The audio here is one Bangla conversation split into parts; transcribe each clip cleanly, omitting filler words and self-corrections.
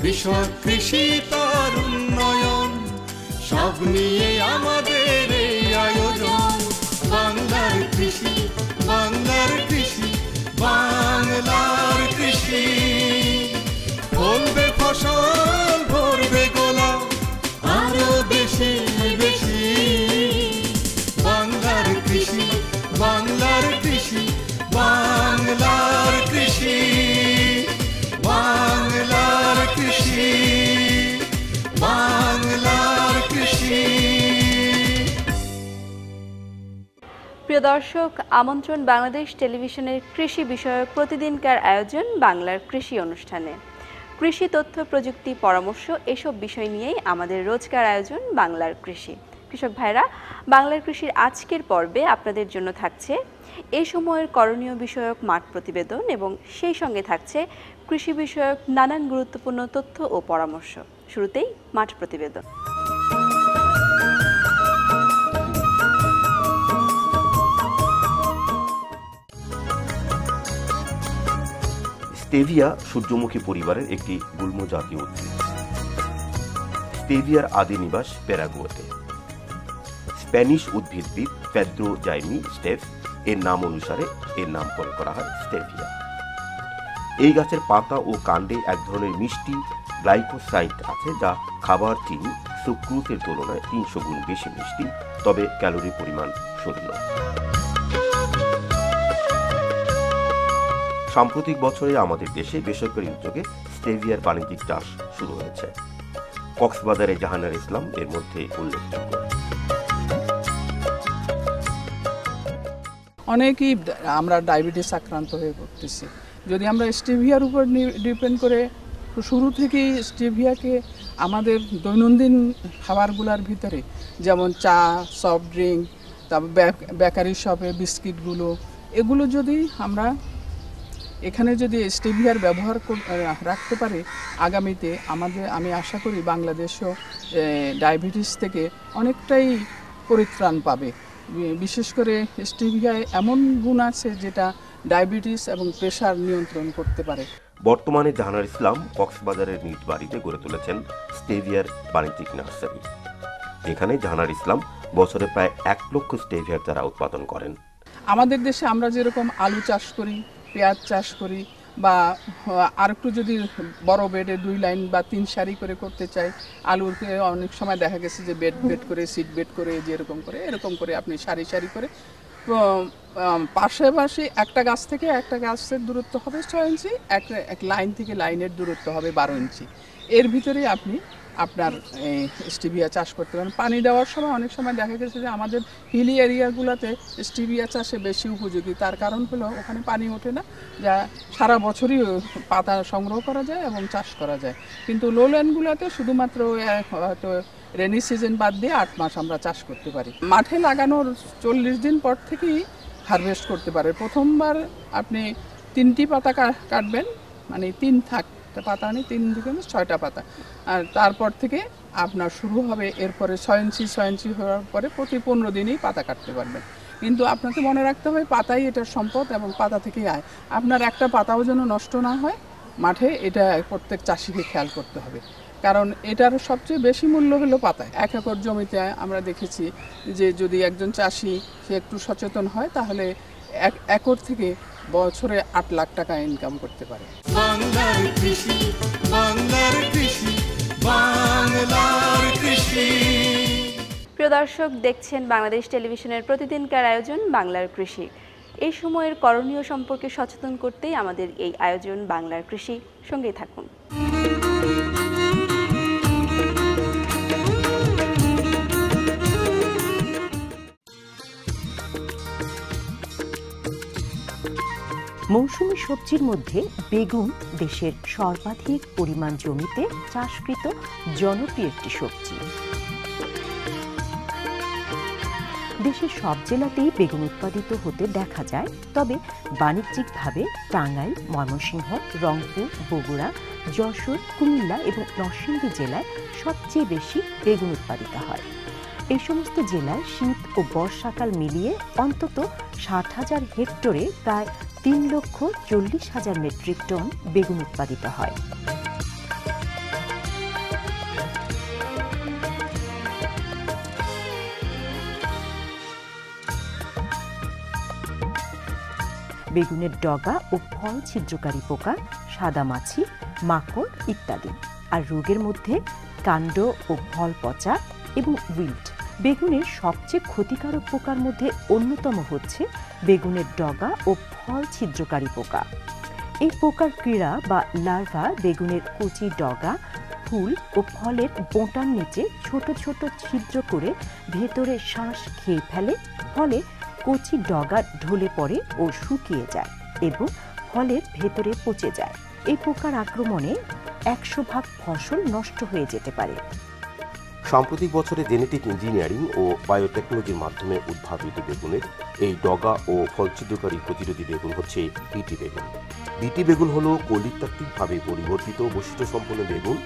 কৃষক কৃষি তার উন্নয়ন, সব নিয়ে আমাদের এই আয়োজন। বাংলার কৃষি, বাংলার কৃষি, বাংলার কৃষি। ফলবে ফসল, ভরবে গোলা, আরো বেশি বেশি। বাংলার কৃষি, বাংলার কৃষি, বাংলার কৃষি, বাংলার কৃষি, বাংলার কৃষি। প্রিয় দর্শক, আমন্ত্রণ বাংলাদেশ টেলিভিশনের কৃষি বিষয়ক প্রতিদিনকার আয়োজন বাংলার কৃষি অনুষ্ঠানে। কৃষি তথ্য, প্রযুক্তি, পরামর্শ এসব বিষয় নিয়েই আমাদের রোজকার আয়োজন বাংলার কৃষি। কৃষক ভাইরা, বাংলার কৃষির আজকের পর্বে আপনাদের জন্য থাকছে এই সময়ের করণীয় বিষয়ক মাঠ প্রতিবেদন এবং সেই সঙ্গে থাকছে কৃষি বিষয়ক নানান গুরুত্বপূর্ণ তথ্য ও পরামর্শ। শুরুতেই মাঠ প্রতিবেদন। স্টেভিয়া সূর্যমুখী পরিবারের একটি গুল্ম জাতীয় উদ্ভিদ। স্টেভিয়ার আদি নিবাস প্যারাগুয়েতে। স্প্যানিশ উদ্ভিদবিদ পেদ্রো জাইমি স্টেভ এর নাম অনুসারে এর নামকরণ করা হয় স্টেভিয়া। এই গাছের পাতা ও কাণ্ডে এক ধরনের মিষ্টি গ্লাইকোসাইড আছে, যা খাবার চিনি সুক্রোজের তুলনায় 300 গুণ বেশি মিষ্টি, তবে ক্যালোরি পরিমাণ শূন্য। সাম্প্রতিক বছরে আমাদের দেশে বেসরকারি উদ্যোগে স্টেভিয়ার বাণিজ্যিক চাষ শুরু হয়েছে। কক্সবাজারে জাহানার ইসলাম এর মধ্যে উল্লেখযোগ্য। অনেকেই আমরা ডায়াবেটিস আক্রান্ত হয়ে পড়তেছি। যদি আমরা স্টেভিয়ার উপর ডিপেন্ড করে শুরু থেকেই স্টেভিয়াকে আমাদের দৈনন্দিন খাবারগুলোর ভিতরে, যেমন চা, সফট ড্রিঙ্ক, তারপর বেকারি শপে বিস্কিটগুলো, এগুলো যদি আমরা এখানে যদি স্টেভিয়ার ব্যবহার রাখতে পারি, আগামীতে আমি আশা করি বাংলাদেশও ডায়াবেটিস থেকে অনেকটাই পরিত্রাণ পাবে। বিশেষ করে স্টেভিয়ায় এমন গুণ আছে যেটা ডায়াবেটিস এবং প্রেশার নিয়ন্ত্রণ করতে পারে। বর্তমানে জাহানার ইসলাম কক্সবাজারের নিজ বাড়িতে গড়ে তুলেছেন স্টেভিয়ার বাণিজ্যিক নার্সারি। এখানে জাহানার ইসলাম বছরে প্রায় 1 লক্ষ স্টেভিয়ার চারা উৎপাদন করেন। আমাদের দেশে আমরা যেরকম আলু চাষ করি, পেঁয়াজ চাষ করি, বা আর একটু যদি বড় বেডে 2 লাইন বা 3 সারি করে করতে চাই, আলুকে অনেক সময় দেখা গেছে যে বেড করে, সিড বেড করে, যেরকম করে এরকম করে আপনি সারি সারি করে পাশাপাশি একটা গাছ থেকে একটা গাছের দূরত্ব হবে 6 ইঞ্চি, এক লাইন থেকে লাইনের দূরত্ব হবে 12 ইঞ্চি। এর ভিতরে আপনি আপনার স্টেভিয়া চাষ করতে পারেন। পানি দেওয়ার সময় অনেক সময় দেখা গেছে যে আমাদের হিলি এরিয়াগুলোতে স্টেভিয়া চাষে বেশি উপযোগী। তার কারণ হলো ওখানে পানি ওঠে না, যা সারা বছরই পাতা সংগ্রহ করা যায় এবং চাষ করা যায়। কিন্তু লোল্যান্ডগুলোতে শুধুমাত্র হয়তো রেনি সিজন বাদ দিয়ে 8 মাস আমরা চাষ করতে পারি। মাঠে লাগানোর 40 দিন পর থেকেই হারভেস্ট করতে পারে। প্রথমবার আপনি 3টি পাতা কাটবেন, মানে 3 থাক পাতা নেই, 3 দিকে 6টা পাতা, আর তারপর থেকে আপনার শুরু হবে। এরপরে 6 ইঞ্চি হওয়ার পরে প্রতি 15 দিনেই পাতা কাটতে পারবেন। কিন্তু আপনাকে মনে রাখতে হবে পাতাই এটার সম্পদ এবং পাতা থেকেই আয়। আপনার একটা পাতাও যেন নষ্ট না হয় মাঠে, এটা প্রত্যেক চাষিকে খেয়াল করতে হবে, কারণ এটার সবচেয়ে বেশি মূল্য হলো পাতায়। 1 একর জমিতে আমরা দেখেছি যে যদি একজন চাষি সে একটু সচেতন হয়, তাহলে 1 একর থেকে বছরে 8 লাখ টাকা ইনকাম করতে পারে। বাংলার কৃষি, বাংলার কৃষি, বাংলার কৃষি। প্রিয় দর্শক, দেখছেন বাংলাদেশ টেলিভিশনের প্রতিদিনকার আয়োজন বাংলার কৃষি। এই সময়ের করণীয় সম্পর্কে সচেতন করতেই আমাদের এই আয়োজন বাংলার কৃষি। সঙ্গেই থাকুন। মৌসুমী সবজির মধ্যে বেগুন দেশের সর্বাধিক পরিমাণ জমিতে চাষকৃত জনপ্রিয় একটি সবজি। দেশের সব জেলাতেই বেগুন উৎপাদিত হতে দেখা যায়, তবে বাণিজ্যিকভাবে টাঙ্গাইল, ময়মনসিংহ, রংপুর, বগুড়া, যশোর, কুমিল্লা এবং নরসিংদী জেলায় সবচেয়ে বেশি বেগুন উৎপাদিত হয়। এই সমস্ত জেলায় শীত ও বর্ষাকাল মিলিয়ে অন্তত 60,000 হেক্টরে প্রায় 3,40,000 মেট্রিক টন বেগুন উৎপাদিত হয়। বেগুনের ডগা ও ফল ছিদ্রকারী পোকা, সাদামাছি, মাকড় ইত্যাদি। আর রোগের মধ্যে কাণ্ড ও ফল পচা এবং উইল্ট। বেগুনের সবচেয়ে ক্ষতিকারক পোকার মধ্যে অন্যতম হচ্ছে বেগুনের ডগা ও ফল ছিদ্রকারী পোকা। এই পোকার ক্রীড়া বা লার্ভা বেগুনের কচি ডগা, ফুল ও ফলের বোঁটার নিচে ছোট ছোট ছিদ্র করে ভেতরে শ্বাস খেয়ে ফেলে, ফলে কচি ডগা ঢলে পড়ে ও শুকিয়ে যায় এবং ফলের ভেতরে পচে যায়। এই পোকার আক্রমণে 100 ভাগ ফসল নষ্ট হয়ে যেতে পারে। সাম্প্রতিক বছরে জেনেটিক ইঞ্জিনিয়ারিং ও বায়োটেকনোলজির মাধ্যমে উদ্ভাবিত বেগুনের এই ডগা ও ফল ছিদ্রকারী প্রতিরোধী বেগুন হচ্ছে বিটি বেগুন। বিটি বেগুন হল কৌলিকতাত্ত্বিকভাবে পরিবর্তিত বৈশিষ্ট্যসম্পন্ন বেগুন,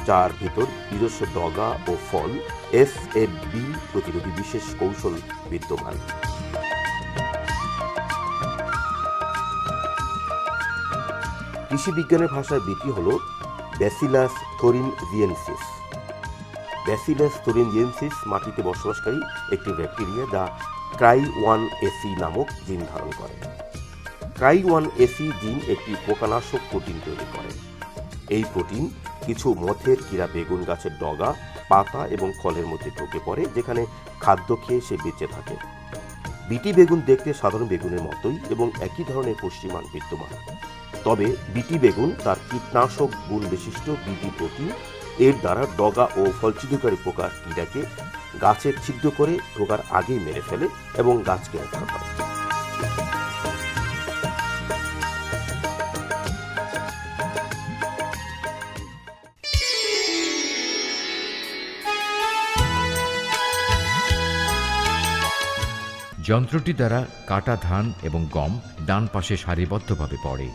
যার ভিতর নিজস্ব ডগা ও ফল FFB প্রতিরোধী বিশেষ কৌশল বিদ্যমান। কৃষি বিজ্ঞানের ভাষায় বিটি হল ব্যাসিলাস থোরিনজিয়েনসিস। ব্যাসিলাস থোরিনজিয়েনসিস মাটিতে বসবাসকারী একটি ব্যাকটেরিয়া যা CRY1AC নামক জিন ধারণ করে। CRY1AC জিন একটি পোকানাশক প্রোটিন তৈরি করে। এই প্রোটিন কিছু মথের কীরা বেগুন গাছের ডগা, পাতা এবং ফলের মধ্যে ঢুকে পড়ে, যেখানে খাদ্য খেয়ে সে বেঁচে থাকে। বিটি বেগুন দেখতে সাধারণ বেগুনের মতোই এবং একই ধরনের পুষ্টিমান বিদ্যমান। তবে বিটি বেগুন তার কীটনাশক গুণ বিশিষ্ট বিটি প্রোটিন এর দ্বারা ডগা ও ফল ছিদ্রকারী পোকার কীটাকে গাছের ছিদ্র করে ঢোকার আগেই মেরে ফেলে এবং গাছকে রক্ষা করে। যন্ত্রটি দ্বারা কাটা ধান এবং গম ডান পাশে সারিবদ্ধভাবে পড়ে,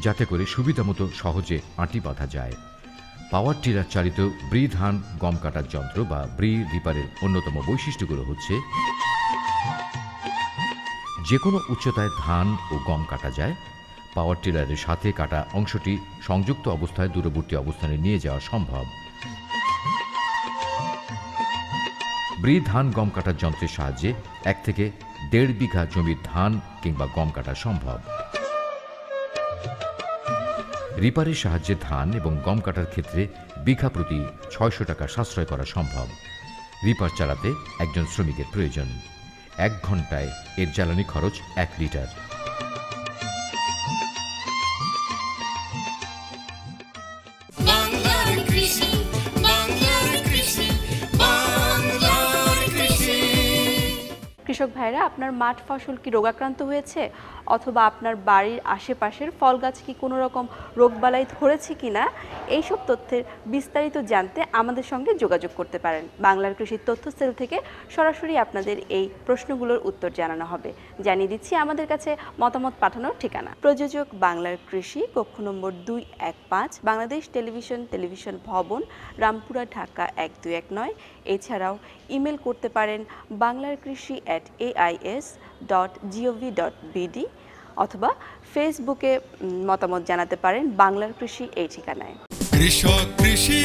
যাতে করে সুবিধামতো সহজে আঁটি বাঁধা যায়। পাওয়ার টিলার চালিত ব্রি ধান গম কাটার যন্ত্র বা ব্রি রিপারের অন্যতম বৈশিষ্ট্যগুলো হচ্ছে যে কোনো উচ্চতায় ধান ও গম কাটা যায়। পাওয়ার টিলারের সাথে কাটা অংশটি সংযুক্ত অবস্থায় দূরবর্তী অবস্থানে নিয়ে যাওয়া সম্ভব। ব্রি ধান গম কাটার যন্ত্রের সাহায্যে 1 থেকে 1.5 বিঘা জমির ধান কিংবা গম কাটা সম্ভব। রিপারের সাহায্যে ধান এবং গম কাটার ক্ষেত্রে বিঘা প্রতি 600 টাকা সাশ্রয় করা সম্ভব। রিপার চালাতে একজন শ্রমিকের প্রয়োজন। 1 ঘন্টায় এর জ্বালানি খরচ 1 লিটার। কৃষক ভাইরা, আপনার মাঠ ফসল কি রোগাক্রান্ত হয়েছে, অথবা আপনার বাড়ির আশেপাশের ফল গাছ কি কোনো রকম রোগবালাই ধরেছে কিনা, এইসব তথ্যের বিস্তারিত জানতে আমাদের সঙ্গে যোগাযোগ করতে পারেন। বাংলার কৃষি তথ্য সেল থেকে সরাসরি আপনাদের এই প্রশ্নগুলোর উত্তর জানানো হবে। জানিয়ে দিচ্ছি আমাদের কাছে মতামত পাঠানোর ঠিকানা। প্রযোজক বাংলার কৃষি, কক্ষ নম্বর 215, বাংলাদেশ টেলিভিশন ভবন, রামপুরা, ঢাকা 1219। এছাড়াও ইমেল করতে পারেন banglarkrishi@ais.gov.bd অথবা ফেসবুকে মতামত জানাতে পারেন বাংলার কৃষি এই ঠিকানায়। কৃষক কৃষি